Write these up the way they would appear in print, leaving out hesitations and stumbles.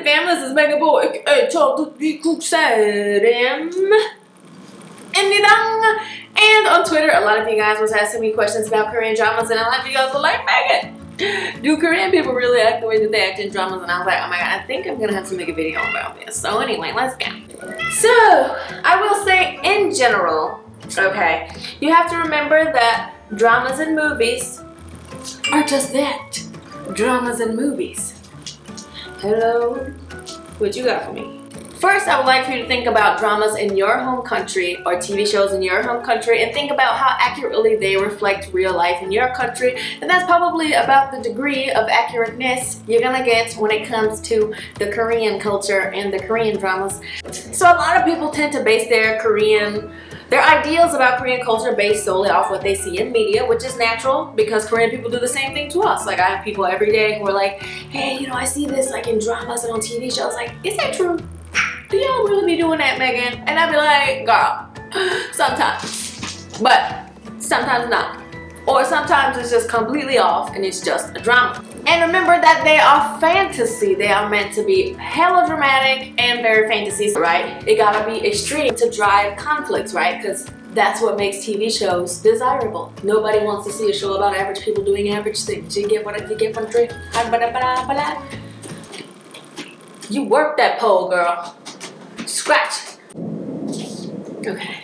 fam, this is Mega Boy. And on Twitter, a lot of you guys was asking me questions about Korean dramas, and a lot of you guys were like, Megan, do Korean people really act the way that they act in dramas? And I was like, oh my god, I think I'm gonna have to make a video about this. So anyway, let's go. So I will say, in general, okay, you have to remember that dramas and movies are just that, dramas and movies. Hello, what you got for me? First, I would like for you to think about dramas in your home country or TV shows in your home country, and think about how accurately they reflect real life in your country. And that's probably about the degree of accurateness you're gonna get when it comes to the Korean culture and the Korean dramas. So a lot of people tend to base their ideals about Korean culture based solely off what they see in media, which is natural because Korean people do the same thing to us. Like, I have people every day who are like, hey, you know, I see this like in dramas and on TV shows. Like, is that true? Do y'all really be doing that, Megan? And I'd be like, girl, sometimes. But sometimes not. Or sometimes it's just completely off and it's just a drama. And remember that they are fantasy. They are meant to be hella dramatic and very fantasy, right? It gotta be extreme to drive conflicts, right? Because that's what makes TV shows desirable. Nobody wants to see a show about average people doing average things. You get what I get from drink. You work that pole, girl. Scratch. Okay.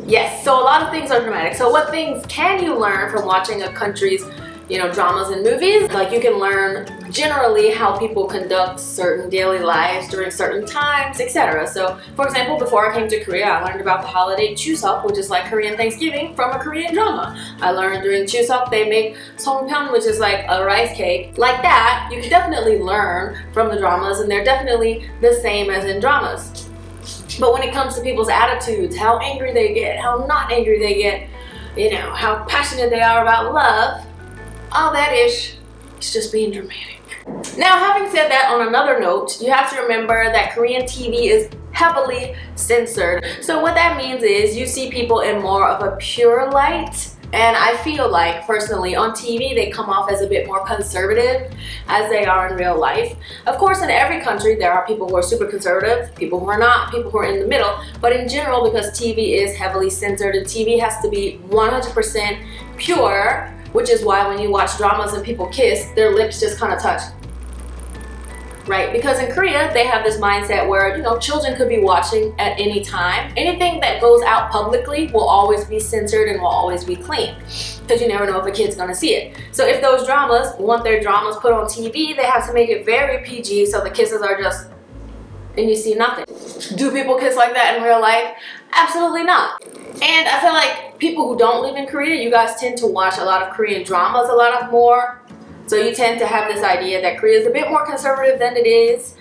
Yes, so a lot of things are dramatic. So what things can you learn from watching a country's, you know, dramas and movies? Like, you can learn generally how people conduct certain daily lives during certain times, etc. So, for example, before I came to Korea, I learned about the holiday Chuseok, which is like Korean Thanksgiving, from a Korean drama. I learned during Chuseok they make songpyeon, which is like a rice cake. Like that, you can definitely learn from the dramas, and they're definitely the same as in dramas. But when it comes to people's attitudes, how angry they get, how not angry they get, you know, how passionate they are about love, all that ish, it's just being dramatic. Now, having said that, on another note, you have to remember that Korean TV is heavily censored. So what that means is you see people in more of a pure light. And I feel like, personally, on TV, they come off as a bit more conservative as they are in real life. Of course, in every country, there are people who are super conservative, people who are not, people who are in the middle. But in general, because TV is heavily censored and TV has to be 100% pure, which is why when you watch dramas and people kiss, their lips just kind of touch. Right? Because in Korea, they have this mindset where, you know, children could be watching at any time. Anything that goes out publicly will always be censored and will always be clean, because you never know if a kid's gonna see it. So if those dramas want their dramas put on TV, they have to make it very PG, so the kisses are just, and you see nothing. Do people kiss like that in real life? Absolutely not. And I feel like people who don't live in Korea, you guys tend to watch a lot of Korean dramas a lot more. So you tend to have this idea that Korea is a bit more conservative than it is.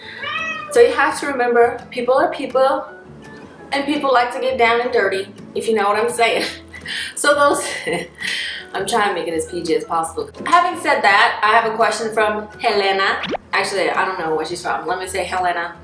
So you have to remember, people are people, and people like to get down and dirty, if you know what I'm saying. So those, I'm trying to make it as PG as possible. Having said that, I have a question from Helena. Actually, I don't know where she's from. Let me say Helena.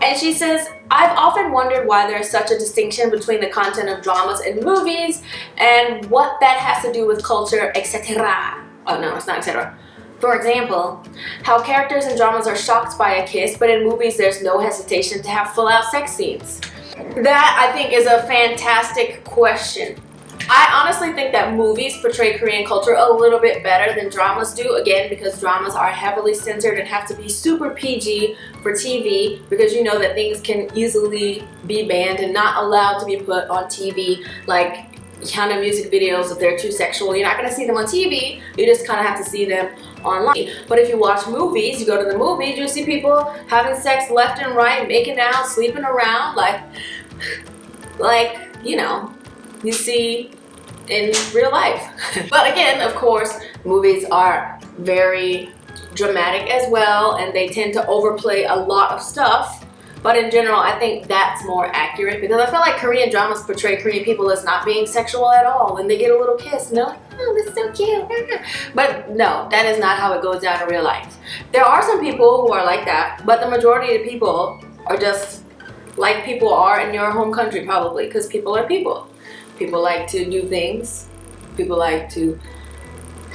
And she says, I've often wondered why there's such a distinction between the content of dramas and movies, and what that has to do with culture, etc. Oh no, it's not etc. For example, how characters in dramas are shocked by a kiss, but in movies there's no hesitation to have full-out sex scenes. That, I think, is a fantastic question. I honestly think that movies portray Korean culture a little bit better than dramas do, again, because dramas are heavily censored and have to be super PG for TV, because you know that things can easily be banned and not allowed to be put on TV, like kind of music videos. If they're too sexual, you're not going to see them on TV, you just kind of have to see them online. But if you watch movies, you go to the movies, you see people having sex left and right, making out, sleeping around, like you know, you see in real life. But again, of course, movies are very dramatic as well, and they tend to overplay a lot of stuff. But in general, I think that's more accurate, because I feel like Korean dramas portray Korean people as not being sexual at all, and they get a little kiss, and they're like, oh, this is so cute. But no, that is not how it goes down in real life. There are some people who are like that, but the majority of the people are just like people are in your home country, probably, because people are people. People like to do things. People like to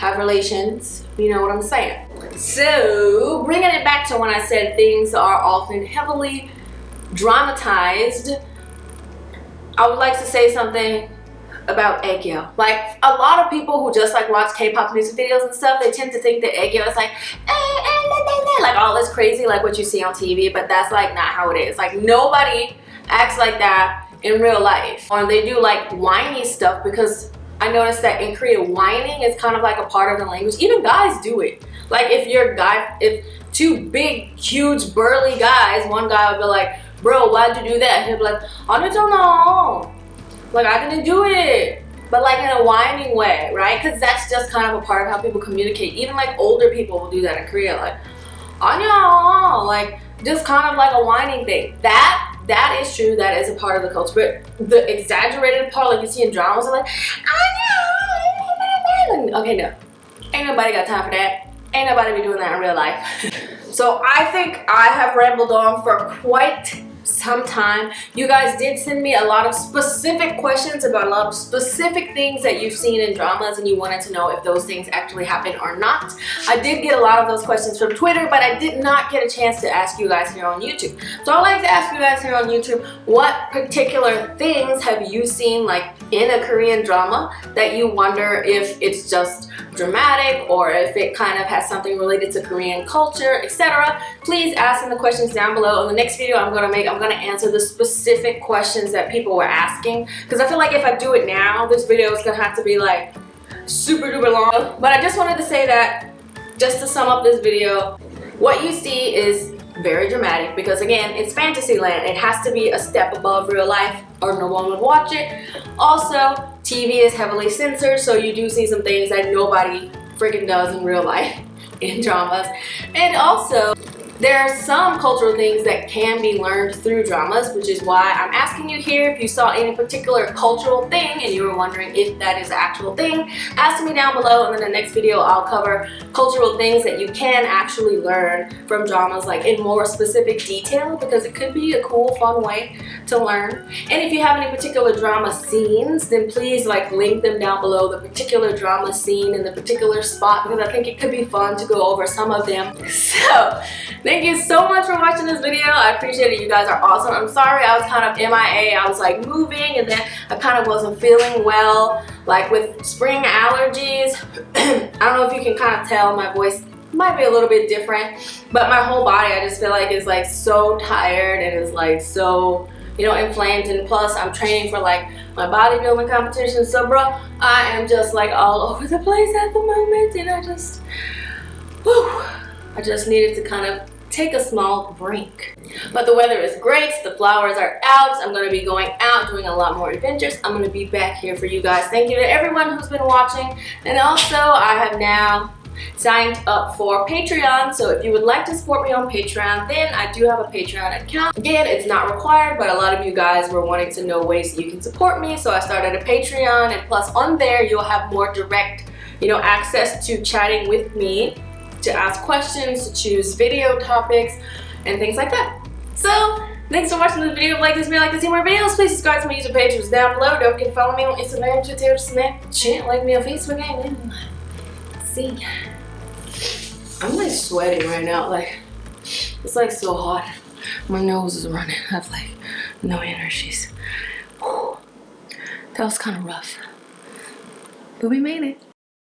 have relations. You know what I'm saying? So, bringing it back to when I said things are often heavily dramatized, I would like to say something about egg yolk. Like, a lot of people who just like watch K-pop music videos and stuff, they tend to think that egg yolk is like like all this crazy like what you see on TV, but that's like not how it is. Like, nobody acts like that in real life. Or they do like whiny stuff, because I noticed that in Korea, whining is kind of like a part of the language. Even guys do it. Like, if two big, huge, burly guys, one guy would be like, bro, why'd you do that? He'd be like, I don't know. Like, I didn't do it. But like in a whining way, right? Because that's just kind of a part of how people communicate. Even like older people will do that in Korea. Like, I know. Like, just kind of like a whining thing. That is true. That is a part of the culture. But the exaggerated part, like you see in dramas, are like, I know. Okay, no. Ain't nobody got time for that. Ain't nobody be doing that in real life. So I think I have rambled on for quite some time. You guys did send me a lot of specific questions about a lot of specific things that you've seen in dramas, and you wanted to know if those things actually happen or not. I did get a lot of those questions from Twitter, but I did not get a chance to ask you guys here on YouTube. So I'd like to ask you guys here on YouTube, what particular things have you seen like in a Korean drama that you wonder if it's just dramatic or if it kind of has something related to Korean culture, etc. Please ask in the questions down below. In the next video I'm going to answer the specific questions that people were asking, because I feel like if I do it now, this video is going to have to be like super duper long. But I just wanted to say that, just to sum up this video, what you see is very dramatic, because again, it's fantasy land. It has to be a step above real life or no one would watch it. Also, TV is heavily censored, so you do see some things that nobody freaking does in real life in dramas. And also, there are some cultural things that can be learned through dramas, which is why I'm asking you here if you saw any particular cultural thing and you were wondering if that is an actual thing. Ask me down below, and in the next video I'll cover cultural things that you can actually learn from dramas, like in more specific detail, because it could be a cool, fun way to learn. And if you have any particular drama scenes, then please like link them down below, the particular drama scene in the particular spot, because I think it could be fun to go over some of them. So, thank you so much for watching this video. I appreciate it. You guys are awesome. I'm sorry I was kind of MIA. I was like moving, and then I kind of wasn't feeling well, like with spring allergies. I don't know if you can kind of tell, my voice might be a little bit different, but my whole body, I just feel like is like so tired and is like so, you know, inflamed. And plus I'm training for like my bodybuilding competition, so bro, I am just like all over the place at the moment, and I just needed to kind of take a small break. But the weather is great, the flowers are out, I'm going to be going out doing a lot more adventures. I'm going to be back here for you guys. Thank you to everyone who's been watching, and also I have now signed up for Patreon, so if you would like to support me on Patreon, then I do have a Patreon account. Again, it's not required, but a lot of you guys were wanting to know ways that you can support me, so I started a Patreon, and plus on there you'll have more direct, you know, access to chatting with me, to ask questions, to choose video topics, and things like that. So, thanks for watching this video. If you like this video, like to see more videos, please subscribe to my YouTube page, which is down below. Don't forget to follow me on Instagram, Twitter, Snapchat, like me on Facebook, and see. I'm like sweating right now, like, it's like so hot. My nose is running, I have like no energies. Whew. That was kind of rough, but we made it.